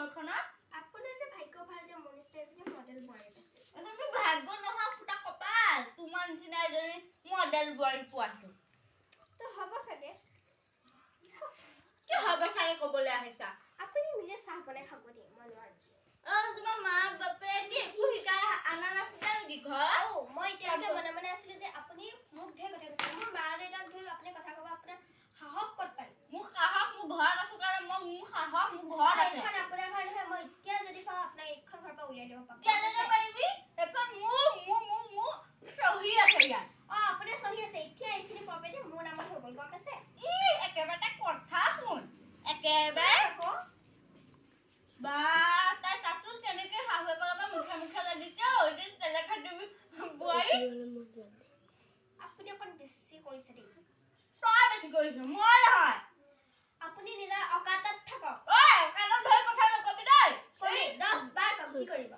ঘৰখনত আপোনাৰ যে ভাগ্য ভাল যে মনিষ্টাৰ এজনী মডেল বোৱাৰী আছে তুমি ভাগ্য নহয় ফুটা কপাল তোমাৰ নিচিনা এজনী মডেল বোৱাৰী পোৱাটো তো হ'ব চাগে কি হ'ব চাগে ক'বলৈ আহিছা আপুনি নিজে চাহ বনাই খাব দিয়ে মই নোৱাৰো তোমাৰ মা বাপে কি একো শিকাই আনা নাছিলে নেকি ঘৰ মই এতিয়ালৈকে মনে আছিলো যে আপুনি মোক ধেৰ কথা কৈছে মোৰ মা দেউতাক ধৰি আপুনি কথা ক'ব আপোনাৰ সাহস ক'ত পাই মোৰ সাহস মোৰ ঘৰত আছো কাৰণ মোৰ সাহস মোৰ ঘৰত আছে এখন আপোনাৰ ঘৰ নহয় মই এতিয়া যদি পাওঁ আপোনাক এইখন ঘৰৰ পৰা উলিয়াই দিব পাম কেনেকৈ পাৰিবি এখন মোৰ চহী আছে ইয়াত আপোনাৰ চহী আছে এতিয়া এইখিনি প্ৰপাৰ্টি মোৰ নামত হৈ গ'ল গম পাইছে একেবাৰে কথা শুন একেবাৰে বা তাই তাতো কেনেকৈ শাহুৱেকৰ পৰা মুখে লাগিছে এদিন তেনেকৈ তুমি বোৱাৰী আপুনি অকণ বেছি কৰিছে দেই তই বেছি কৰিছ মই নহয় আপুনি নিজৰ অকাতত থাকক অকাতত ধৰি কথা নকবি দেই 10 বাৰ কম কি কৰিব